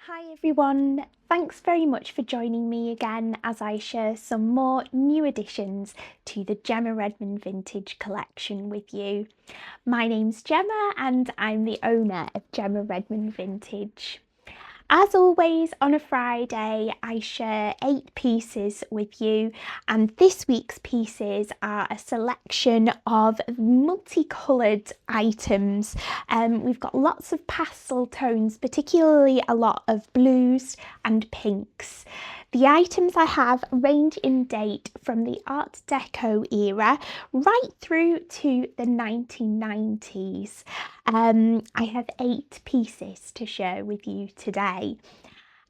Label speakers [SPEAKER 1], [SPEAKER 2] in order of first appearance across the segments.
[SPEAKER 1] Hi everyone, thanks very much for joining me again as I share some more new additions to the Gemma Redmond Vintage collection with you. My name's Gemma and I'm the owner of Gemma Redmond Vintage. As always, on a Friday, I share 8 pieces with you, and this week's pieces are a selection of multicoloured items. We've got lots of pastel tones, particularly a lot of blues and pinks. The items I have range in date from the Art Deco era right through to the 1990s. I have 8 pieces to share with you today.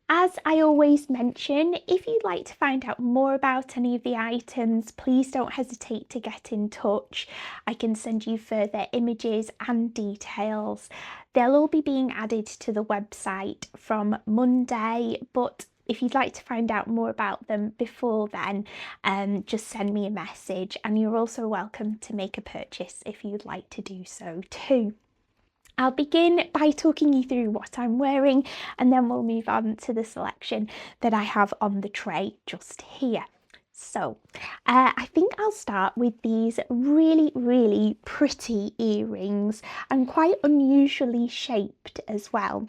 [SPEAKER 1] As I always mention, if you'd like to find out more about any of the items, please don't hesitate to get in touch. I can send you further images and details. They'll all be being added to the website from Monday, but if you'd like to find out more about them before then, just send me a message, and you're also welcome to make a purchase if you'd like to do so too. I'll begin by talking you through what I'm wearing, and then we'll move on to the selection that I have on the tray just here. So I think I'll start with these really pretty earrings, and quite unusually shaped as well.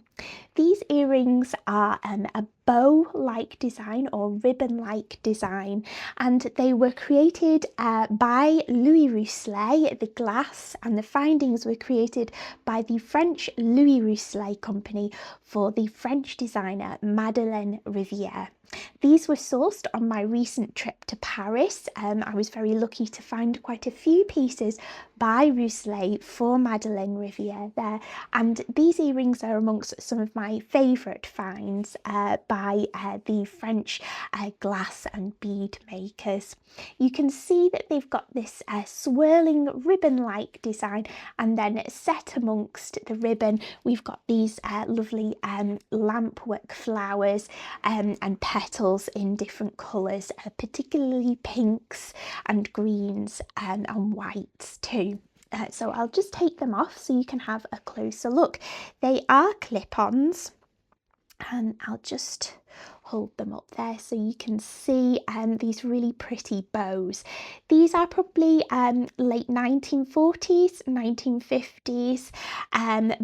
[SPEAKER 1] These earrings are a bow-like design or ribbon-like design, and they were created by Louis Rousselet, the glass, and the findings were created by the French Louis Rousselet company for the French designer Madeleine Rivière. These were sourced on my recent trip to Paris. I was very lucky to find quite a few pieces by Rousselet for Madeleine Rivière there, and these earrings are amongst some of my favourite finds by the French glass and bead makers. You can see that they've got this swirling ribbon-like design, and then set amongst the ribbon we've got these lovely lampwork flowers and petals in different colours, particularly pinks and greens and whites too. So I'll just take them off so you can have a closer look. They are clip-ons, and I'll just hold them up there so you can see these really pretty bows. These are probably late 1940s, 1950s.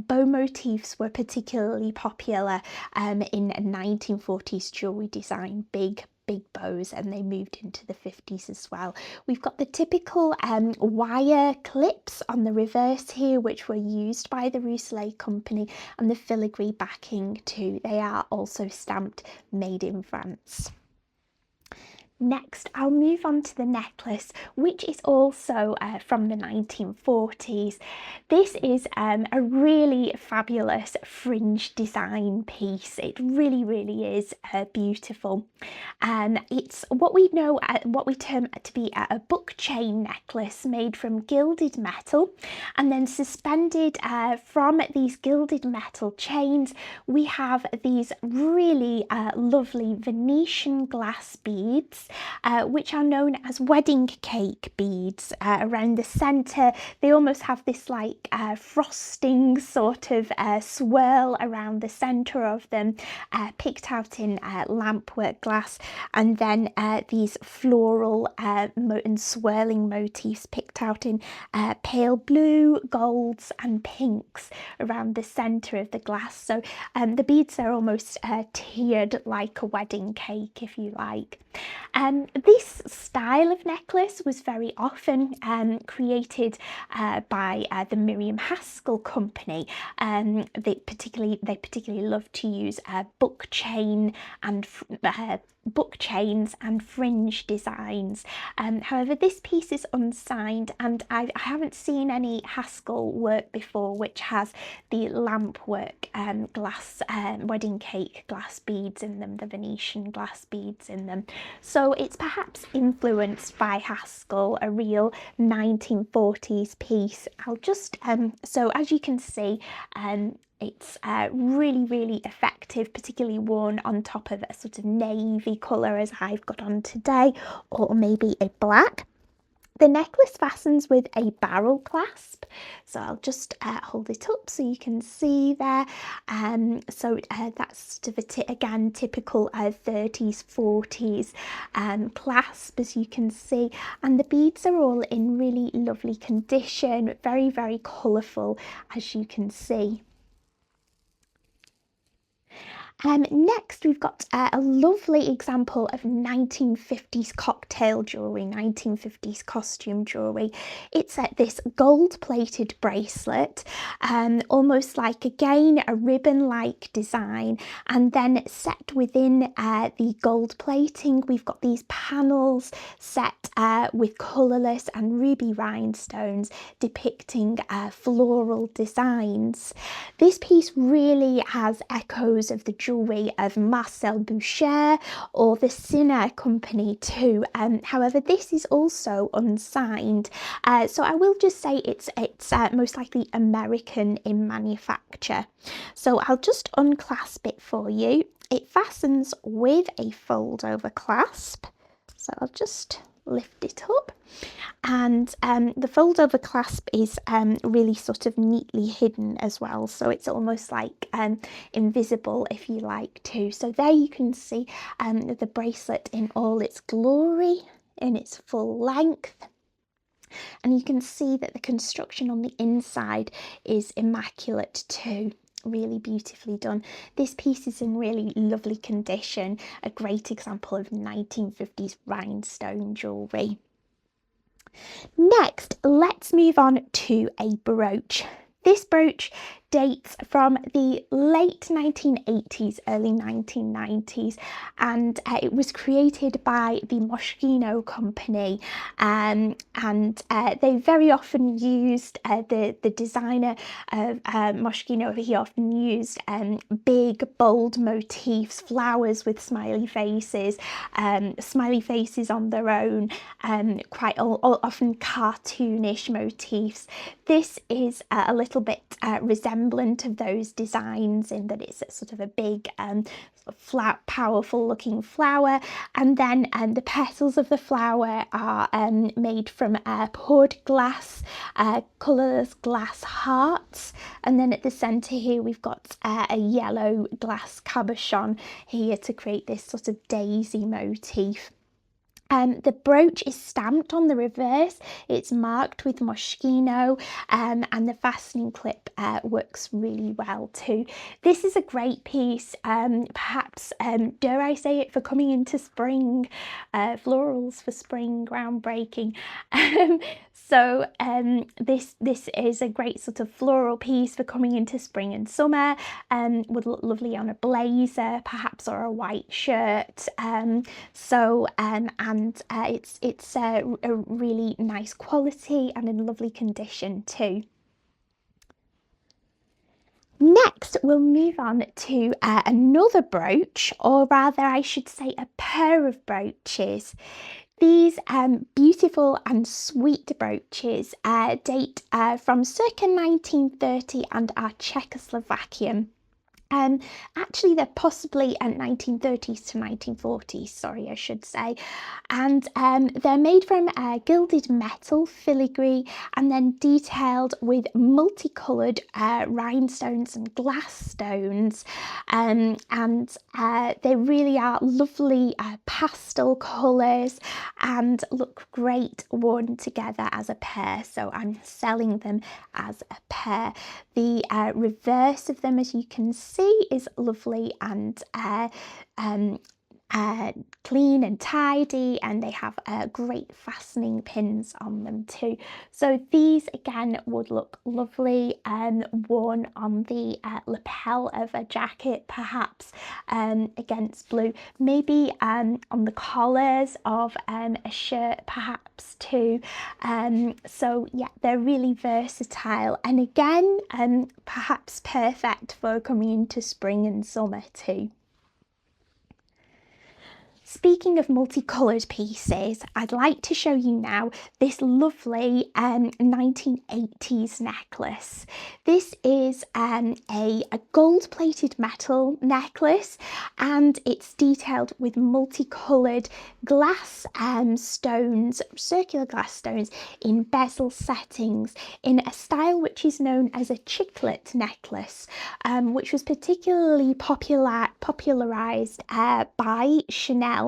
[SPEAKER 1] Bow motifs were particularly popular in 1940s jewellery design, big bows, and they moved into the 50s as well. We've got the typical wire clips on the reverse here, which were used by the Rousselet company, and the filigree backing too. They are also stamped made in France. Next, I'll move on to the necklace, which is also from the 1940s. This is a really fabulous fringe design piece. It really is beautiful. It's what we know, what we term to be a book chain necklace made from gilded metal, and then suspended from these gilded metal chains, we have these really lovely Venetian glass beads, which are known as wedding cake beads. Around the centre, they almost have this like frosting sort of swirl around the centre of them, picked out in lampwork glass, and then these floral and swirling motifs picked out in pale blue, golds and pinks around the centre of the glass. So the beads are almost tiered like a wedding cake, if you like. This style of necklace was very often created by the Miriam Haskell company. They particularly love to use book chains and fringe designs. However, this piece is unsigned, and I haven't seen any Haskell work before which has the lampwork glass wedding cake glass beads in them, the Venetian glass beads in them. So it's perhaps influenced by Haskell, a real 1940s piece. I'll just so as you can see, it's really effective, particularly worn on top of a sort of navy colour as I've got on today, or maybe a black. The necklace fastens with a barrel clasp, so I'll just hold it up so you can see there. That's sort of again typical 30s, 40s clasp, as you can see, and the beads are all in really lovely condition, very, very colourful, as you can see. Next, we've got a lovely example of 1950s cocktail jewellery, 1950s costume jewellery. It's this gold-plated bracelet, almost like, again, a ribbon-like design, and then set within the gold plating, we've got these panels set with colourless and ruby rhinestones depicting floral designs. This piece really has echoes of the jewellery of Marcel Boucher or the Sinner Company too. However, this is also unsigned, so I will just say it's most likely American in manufacture. So I'll just unclasp it for you. It fastens with a fold over clasp, so I'll just lift it up, and the fold over clasp is really sort of neatly hidden as well, so it's almost like invisible, if you like, too. So there you can see the bracelet in all its glory, in its full length, and you can see that the construction on the inside is immaculate too. Really beautifully done. This piece is in really lovely condition, a great example of 1950s rhinestone jewellery. Next, let's move on to a brooch. This brooch dates from the late 1980s, early 1990s, and it was created by the Moschino Company, and they very often used, the designer of Moschino, he often used big, bold motifs, flowers with smiley faces on their own, quite often cartoonish motifs. This is a little bit resemblant of those designs in that it's sort of a big flat, powerful looking flower, and then the petals of the flower are made from poured glass, colourless glass hearts, and then at the centre here we've got a yellow glass cabochon here to create this sort of daisy motif. The brooch is stamped on the reverse, it's marked with Moschino, and the fastening clip works really well too. This is a great piece, perhaps, dare I say it, for coming into spring, florals for spring, groundbreaking. So this is a great sort of floral piece for coming into spring and summer, would look lovely on a blazer perhaps, or a white shirt. It's a really nice quality and in lovely condition too. Next, we'll move on to another brooch, or rather I should say a pair of brooches. These beautiful and sweet brooches date from circa 1930 and are Czechoslovakian. Actually, they're possibly 1930s to 1940s, sorry, I should say. And they're made from gilded metal filigree and then detailed with multicoloured rhinestones and glass stones. They really are lovely pastel colours and look great worn together as a pair. So I'm selling them as a pair. The reverse of them, as you can see, is lovely and clean and tidy, and they have great fastening pins on them too. So these again would look lovely worn on the lapel of a jacket, perhaps against blue, maybe on the collars of a shirt perhaps too. So yeah, they're really versatile, and again perhaps perfect for coming into spring and summer too. Speaking of multicoloured pieces, I'd like to show you now this lovely 1980s necklace. This is a gold-plated metal necklace, and it's detailed with multicoloured glass stones, circular glass stones in bezel settings in a style which is known as a chiclet necklace, which was particularly popularised by Chanel.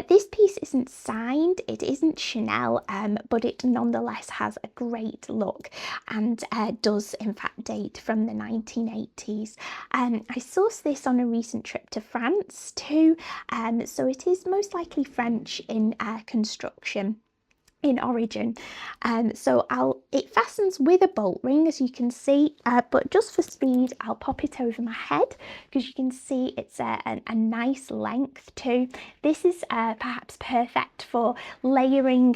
[SPEAKER 1] This piece isn't signed, it isn't Chanel, but it nonetheless has a great look and does in fact date from the 1980s. I sourced this on a recent trip to France too, so it is most likely French in construction, in origin. So it fastens with a bolt ring, as you can see, but just for speed I'll pop it over my head because you can see it's a nice length too. This is perhaps perfect for layering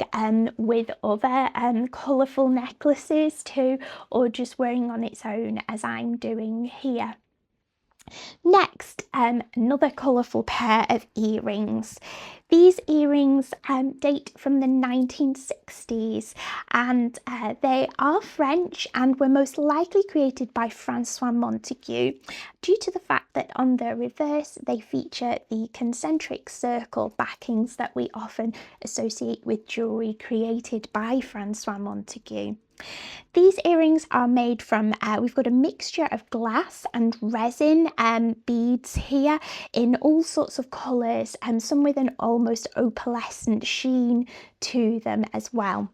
[SPEAKER 1] with other colourful necklaces too, or just wearing on its own as I'm doing here. Next, another colourful pair of earrings. These earrings date from the 1960s, and they are French and were most likely created by Francois Montague due to the fact that on the reverse they feature the concentric circle backings that we often associate with jewellery created by Francois Montague. These earrings are made from, we've got a mixture of glass and resin beads here in all sorts of colours, and some with an almost opalescent sheen to them as well.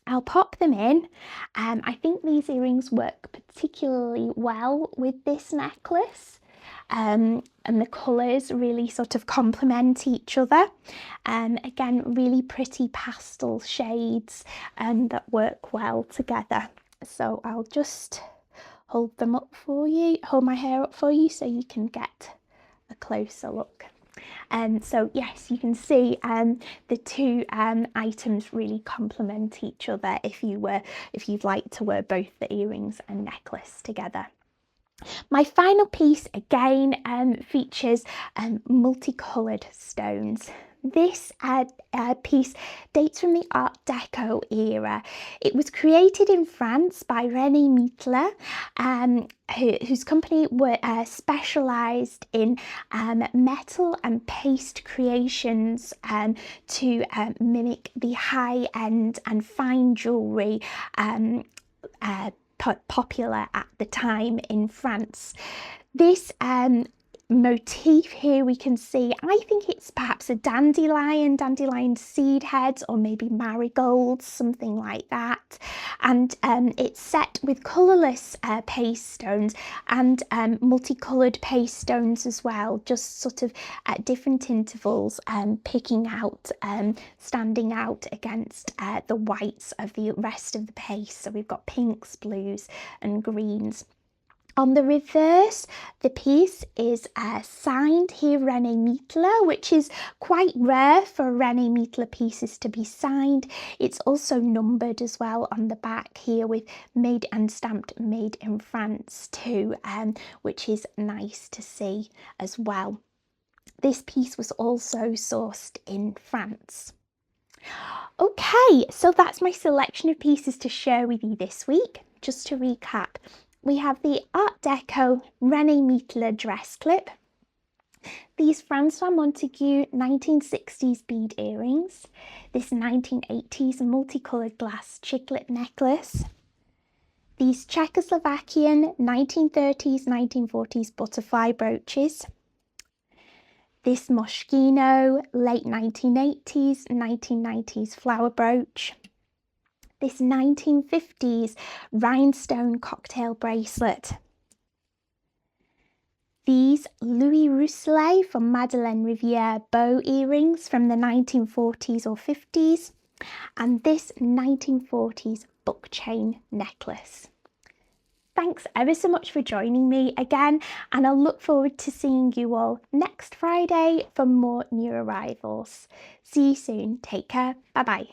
[SPEAKER 1] I'll pop them in. I think these earrings work particularly well with this necklace. And the colours really sort of complement each other. Again, really pretty pastel shades that work well together. So I'll just hold them up for you, hold my hair up for you so you can get a closer look. So yes, you can see the two items really complement each other if you'd like to wear both the earrings and necklace together. My final piece again features multicoloured stones. This piece dates from the Art Deco era. It was created in France by René Mittler, whose company were specialised in metal and paste creations to mimic the high-end and fine jewellery popular at the time in France. This motif here we can see, I think it's perhaps a dandelion seed heads, or maybe marigolds, something like that, and it's set with colourless paste stones and multicoloured paste stones as well, just sort of at different intervals, picking out, standing out against the whites of the rest of the paste. So we've got pinks, blues and greens. On the reverse, the piece is signed here René Mittler, which is quite rare for René Mittler pieces to be signed. It's also numbered as well on the back here with made and stamped made in France too, which is nice to see as well. This piece was also sourced in France. Okay, so that's my selection of pieces to share with you this week. Just to recap, we have the Art Deco René Mittler dress clip, these Francois Montague 1960s bead earrings, this 1980s multicoloured glass chiclet necklace, these Czechoslovakian 1930s, 1940s butterfly brooches, this Moschino late 1980s, 1990s flower brooch, this 1950s rhinestone cocktail bracelet, these Louis Rousselet from Madeleine Rivière bow earrings from the 1940s or 50s, and this 1940s book chain necklace. Thanks ever so much for joining me again, and I'll look forward to seeing you all next Friday for more new arrivals. See you soon. Take care. Bye bye.